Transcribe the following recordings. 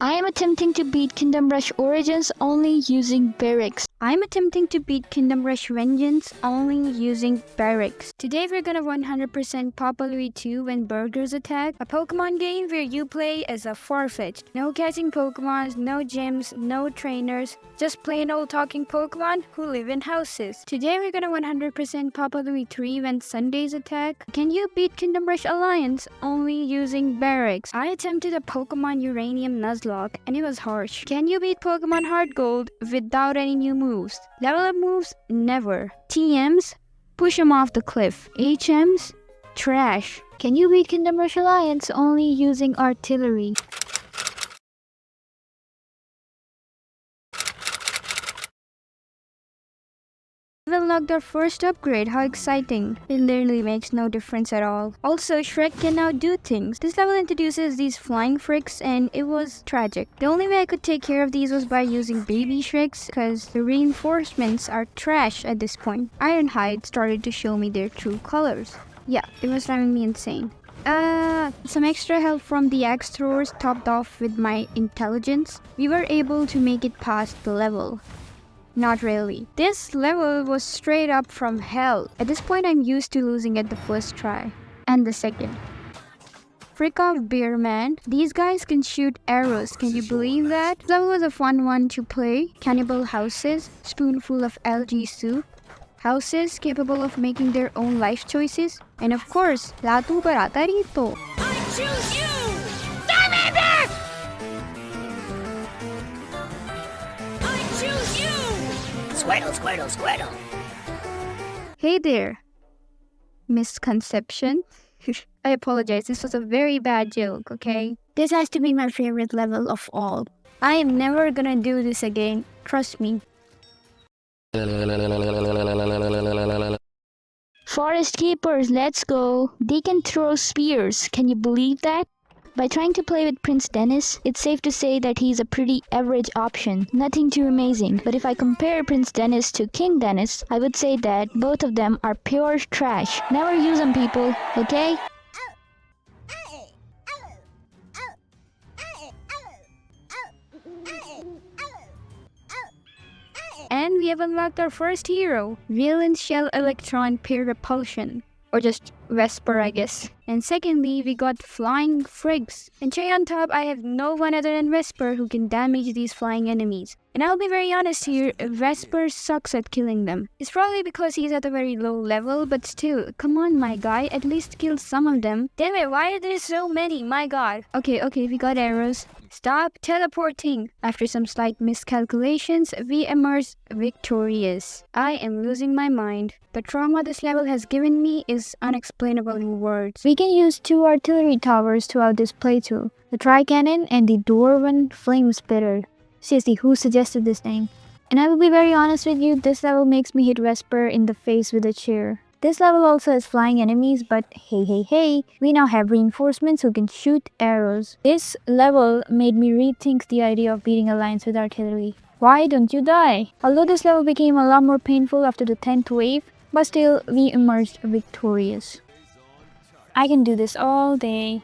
I am attempting to beat Kingdom Rush Origins only using barracks. I'm attempting to beat Kingdom Rush Vengeance only using barracks. Today we're gonna 100% Populary 2 when burgers attack, a Pokemon game where you play as a Farfetch'd. No catching Pokemons, no gyms, no trainers, just plain old talking Pokemon who live in houses. Today we're gonna 100% Populary 3 when Sundays attack. Can you beat Kingdom Rush Alliance only using barracks? I attempted a Pokemon Uranium Nuzlocke and it was harsh. Can you beat Pokemon Heart Gold without any new moves? Level up moves? Never. TMs? Push 'em off the cliff. HMs? Trash. Can you beat Kingdom Rush Alliance only using artillery? We unlocked our first upgrade, how exciting. It literally makes no difference at all. Also, Shrek can now do things. This level introduces these flying Fricks and it was tragic. The only way I could take care of these was by using baby Shreks because the reinforcements are trash at this point. Ironhide started to show me their true colors. Yeah, it was driving me insane. Some extra help from the axe throwers topped off with my intelligence. We were able to make it past the level. Not really. This level was straight up from hell. At this point, I'm used to losing at the first try. And the second. Frick off, bear man. These guys can shoot arrows. Can you believe that? This level was a fun one to play. Cannibal houses. Spoonful of algae soup. Houses capable of making their own life choices. And of course, Latu Barata Rito. I choose you! Charmander! I choose you! Squirtle, Squirtle, Squirtle. Hey there. Misconception. I apologize, this was a very bad joke, okay? This has to be my favorite level of all. I am never gonna do this again, trust me. Forest Keepers, let's go! They can throw spears, can you believe that? By trying to play with Prince Dennis, it's safe to say that he's a pretty average option. Nothing too amazing, but if I compare Prince Dennis to King Dennis, I would say that both of them are pure trash. Never use them, people, okay? And we have unlocked our first hero, Villain Shell Electron Peer Repulsion. Or just Vesper, I guess. And secondly, we got Flying Frigs. And cherry on top, I have no one other than Vesper who can damage these flying enemies. And I'll be very honest here, Vesper sucks at killing them. It's probably because he's at a very low level, but still, come on my guy, at least kill some of them. Damn it, why are there so many? My god. Okay, we got arrows. Stop teleporting. After some slight miscalculations, we emerge victorious. I am losing my mind. The trauma this level has given me is unexplainable in words. We can use 2 artillery towers throughout this playthrough. The Tri-Cannon and the Dwarven Flame Spitter. Seriously, who suggested this thing? And I will be very honest with you, this level makes me hit Vesper in the face with a chair. This level also has flying enemies, but hey, we now have reinforcements who can shoot arrows. This level made me rethink the idea of beating Alliance with artillery. Why don't you die? Although this level became a lot more painful after the 10th wave, but still, we emerged victorious. I can do this all day.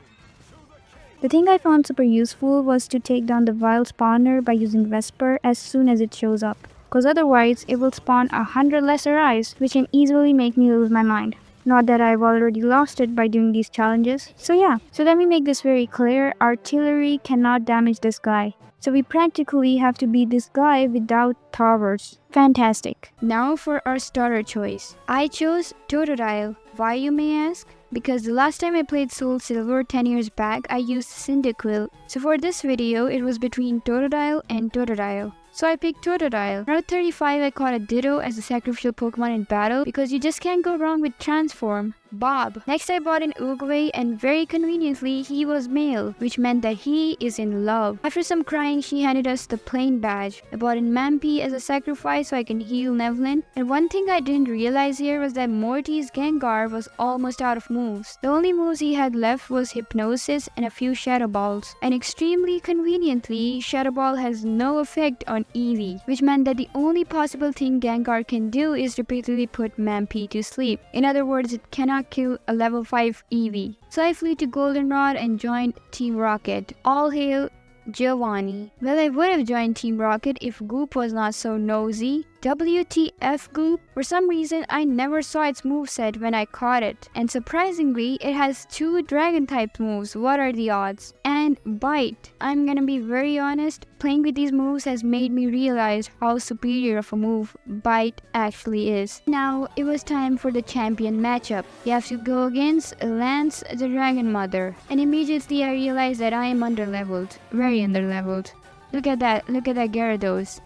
The thing I found super useful was to take down the Vile Spawner by using Vesper as soon as it shows up. Cause otherwise, it will spawn 100 lesser eyes, which can easily make me lose my mind. Not that I've already lost it by doing these challenges. So yeah, so let me make this very clear, artillery cannot damage this guy. So we practically have to beat this guy without towers. Fantastic. Now for our starter choice. I chose Totodile. Why, you may ask? Because the last time I played Soul Silver 10 years back, I used Cyndaquil. So for this video, it was between Totodile and Totodile. So I picked Totodile. Route 35, I caught a Ditto as a sacrificial Pokemon in battle because you just can't go wrong with Transform. Bob. Next I bought an Uguay and very conveniently he was male, which meant that he is in love. After some crying, she handed us the plain badge. I bought in Mampy as a sacrifice so I can heal Nevlin. And one thing I didn't realize here was that Morty's Gengar was almost out of moves. The only moves he had left was Hypnosis and a few Shadow Balls. And extremely conveniently, Shadow Ball has no effect on Eevee, which meant that the only possible thing Gengar can do is repeatedly put Mampy to sleep. In other words, it cannot kill a level 5 Eevee. So I flew to Goldenrod and joined Team Rocket. All hail Giovanni. Well, I would have joined Team Rocket if Goop was not so nosy. WTF Goop? For some reason, I never saw its moveset when I caught it. And surprisingly, it has 2 dragon-type moves. What are the odds? And Bite. I'm gonna be very honest, playing with these moves has made me realize how superior of a move Bite actually is. Now, it was time for the champion matchup. You have to go against Lance the Dragon Mother. And immediately I realized that I am underleveled. Very underleveled. Look at that Gyarados.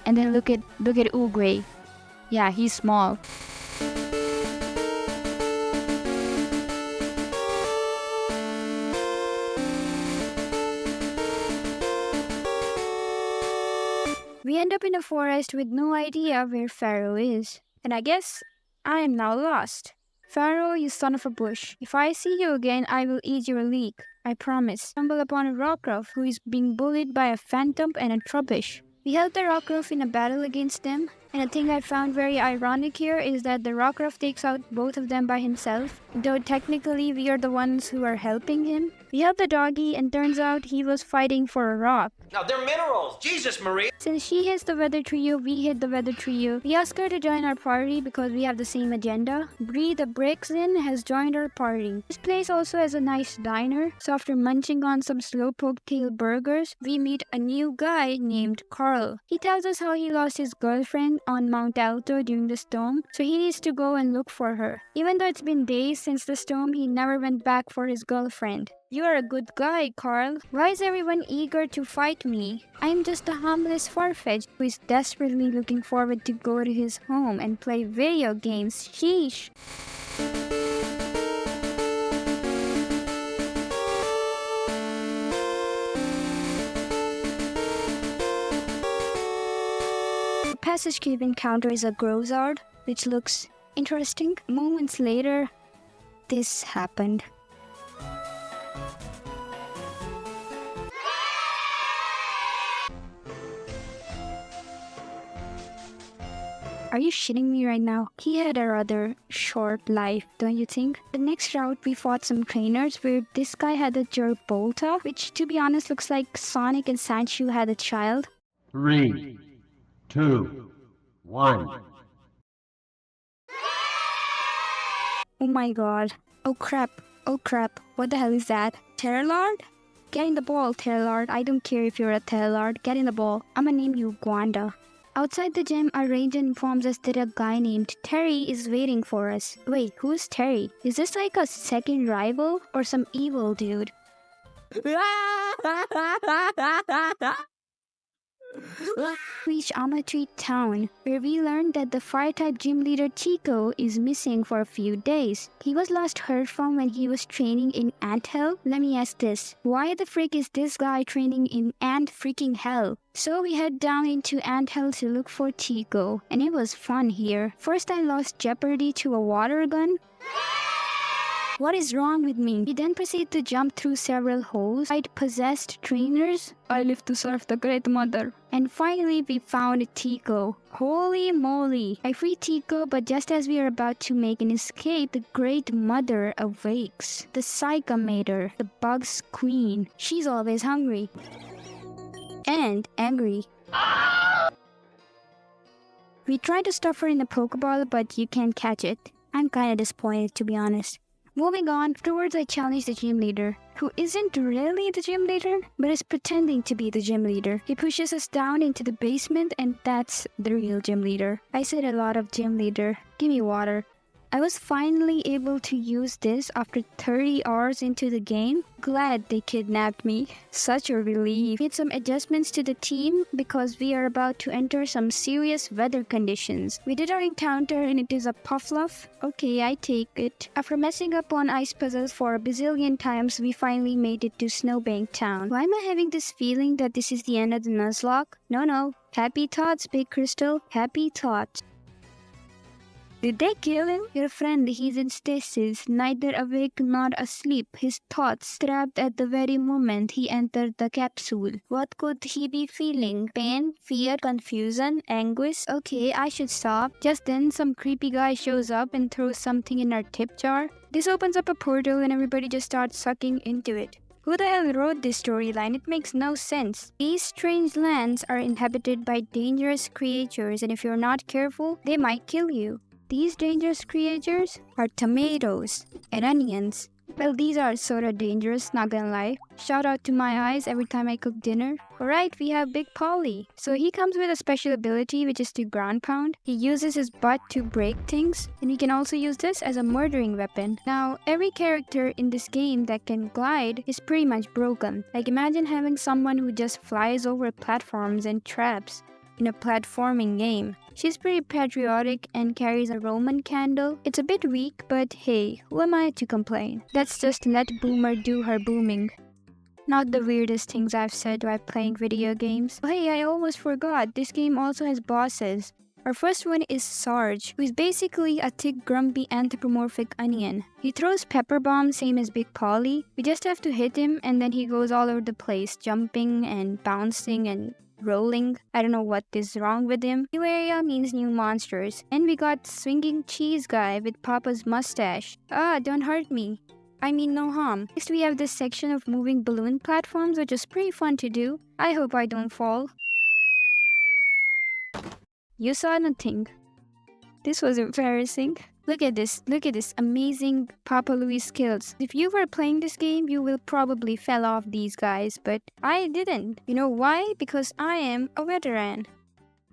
And then look at Oogway. Yeah, he's small. We end up in a forest with no idea where Pharaoh is. And I guess I am now lost. Pharaoh, you son of a bush. If I see you again, I will eat your leek. I promise. Stumble upon a Rockruff who is being bullied by a Phantom and a Trubbish. We help the Rockruff in a battle against them, and a thing I found very ironic here is that the Rockruff takes out both of them by himself, though technically we are the ones who are helping him. We help the doggy, and turns out he was fighting for a rock. Now, they're minerals! Jesus, Marie! Since she hits the weather trio, we hit the weather trio. We ask her to join our party because we have the same agenda. Bree the Brixen has joined our party. This place also has a nice diner, so after munching on some slowpoke tail burgers, we meet a new guy named Carl. He tells us how he lost his girlfriend on Mount Alto during the storm, so he needs to go and look for her. Even though it's been days since the storm, he never went back for his girlfriend. You are a good guy, Carl. Why is everyone eager to fight me? I am just a harmless Farfetch who is desperately looking forward to go to his home and play video games. Sheesh. The Passage Cave encounter is a Grozard, which looks interesting. Moments later, this happened. Are you shitting me right now? He had a rather short life, don't you think? The next route we fought some trainers where this guy had a Gerbolta, which to be honest looks like Sonic and Sanchu had a child. 3, 2, 1. Oh my god. Oh crap. Oh crap. What the hell is that? Terralord? Get in the ball, Terralord. I don't care if you're a Terralord. Get in the ball. I'ma name you Gwanda. Outside the gym, our ranger informs us that a guy named Terry is waiting for us. Wait, who's Terry? Is this like a second rival or some evil dude? Reach Amatri town, where we learned that the fire-type gym leader Chico is missing for a few days. He was last heard from when he was training in Ant Hell. Let me ask this, why the frick is this guy training in Ant freaking Hell? So we head down into Ant Hell to look for Chico, and it was fun here. First I lost Jeopardy to a water gun. What is wrong with me? We then proceed to jump through several holes, fight possessed trainers. I live to serve the Great Mother. And finally, we found Tico. Holy moly! I free Tico, but just as we are about to make an escape, the Great Mother awakes. The Psychomator, the Bug's Queen. She's always hungry. And angry. We try to stuff her in the Pokeball, but you can't catch it. I'm kinda disappointed, to be honest. Moving on, afterwards I challenged the gym leader, who isn't really the gym leader, but is pretending to be the gym leader. He pushes us down into the basement, and that's the real gym leader. I said a lot of gym leader. Give me water. I was finally able to use this after 30 hours into the game. Glad they kidnapped me. Such a relief. Made some adjustments to the team because we are about to enter some serious weather conditions. We did our encounter and it is a Puffluff. Okay, I take it. After messing up on ice puzzles for a bazillion times, we finally made it to Snowbank Town. Why am I having this feeling that this is the end of the Nuzlocke? No. Happy thoughts, Big Crystal. Happy thoughts. Did they kill him? Your friend, he's in stasis, neither awake nor asleep. His thoughts trapped at the very moment he entered the capsule. What could he be feeling? Pain, fear, confusion, anguish? Okay, I should stop. Just then, some creepy guy shows up and throws something in our tip jar. This opens up a portal and everybody just starts sucking into it. Who the hell wrote this storyline? It makes no sense. These strange lands are inhabited by dangerous creatures, and if you're not careful, they might kill you. These dangerous creatures are tomatoes and onions. Well, these are sorta dangerous, not gonna lie. Shout out to my eyes every time I cook dinner. Alright, we have Big Polly. So he comes with a special ability which is to ground pound. He uses his butt to break things, and he can also use this as a murdering weapon. Now, every character in this game that can glide is pretty much broken. Like imagine having someone who just flies over platforms and traps in a platforming game. She's pretty patriotic and carries a Roman candle. It's a bit weak, but hey, who am I to complain? Let's just let Boomer do her booming. Not the weirdest things I've said while playing video games. Oh, hey, I almost forgot, this game also has bosses. Our first one is Sarge, who is basically a thick, grumpy, anthropomorphic onion. He throws pepper bombs, same as Big Polly. We just have to hit him and then he goes all over the place, jumping and bouncing and rolling. I don't know what is wrong with him. New area means new monsters. And we got swinging cheese guy with Papa's mustache. Ah, don't hurt me. I mean no harm. Next we have this section of moving balloon platforms, which is pretty fun to do. I hope I don't fall. You saw nothing. This was embarrassing. Look at this amazing Papa Louie skills. If you were playing this game, you will probably fell off these guys, but I didn't. You know why? Because I am a veteran.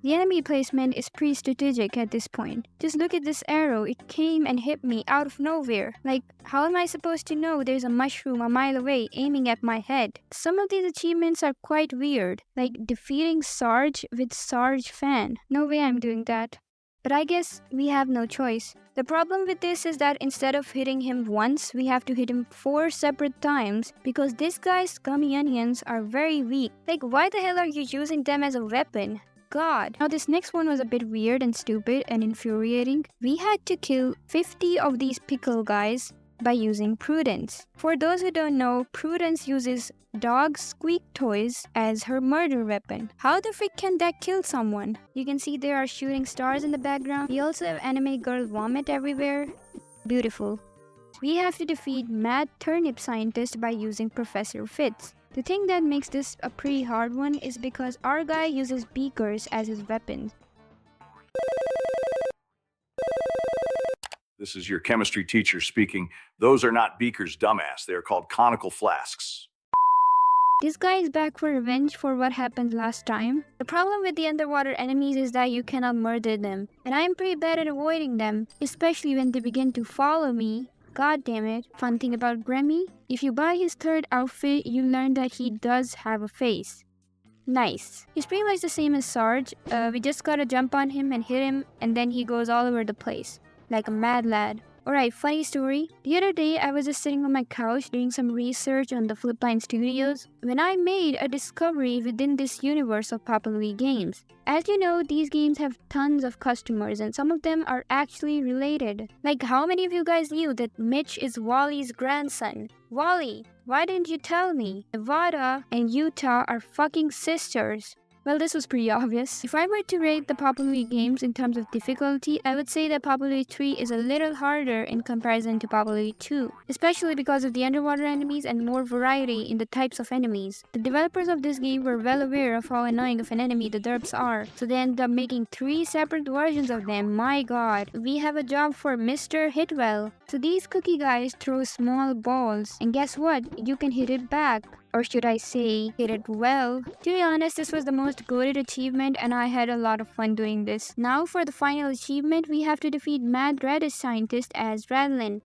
The enemy placement is pretty strategic at this point. Just look at this arrow, it came and hit me out of nowhere. Like, how am I supposed to know there's a mushroom a mile away aiming at my head? Some of these achievements are quite weird, like defeating Sarge with Sarge Fan. No way I'm doing that. But I guess we have no choice. The problem with this is that instead of hitting him once, we have to hit him 4 separate times because this guy's gummy onions are very weak. Like, why the hell are you using them as a weapon? God. Now this next one was a bit weird and stupid and infuriating. We had to kill 50 of these pickle guys by using Prudence. For those who don't know, Prudence uses dog squeak toys as her murder weapon. How the frick can that kill someone? You can see there are shooting stars in the background. We also have anime girl vomit everywhere. Beautiful. We have to defeat Mad Turnip Scientist by using Professor Fitz. The thing that makes this a pretty hard one is because our guy uses beakers as his weapons. This is your chemistry teacher speaking. Those are not beakers, dumbass. They are called conical flasks. This guy is back for revenge for what happened last time. The problem with the underwater enemies is that you cannot murder them, and I am pretty bad at avoiding them, especially when they begin to follow me. God damn it. Fun thing about Grammy, if you buy his third outfit, you learn that he does have a face. Nice. He's pretty much the same as Sarge. We just gotta jump on him and hit him, and then he goes all over the place. Like a mad lad. Alright, funny story. The other day, I was just sitting on my couch doing some research on the Flipline Studios when I made a discovery within this universe of Papa Louie games. As you know, these games have tons of customers and some of them are actually related. Like, how many of you guys knew that Mitch is Wally's grandson? Wally, why didn't you tell me? Nevada and Utah are fucking sisters. Well, this was pretty obvious. If I were to rate the Papa Louie games in terms of difficulty, I would say that Papa Louie 3 is a little harder in comparison to Papa Louie 2, especially because of the underwater enemies and more variety in the types of enemies. The developers of this game were well aware of how annoying of an enemy the derps are, so they ended up making 3 separate versions of them. My god, we have a job for Mr. Hitwell. So these cookie guys throw small balls, and guess what? You can hit it back. Or should I say, hit it well? To be honest, this was the most goated achievement and I had a lot of fun doing this. Now for the final achievement, we have to defeat Mad Radish Scientist as Radlin.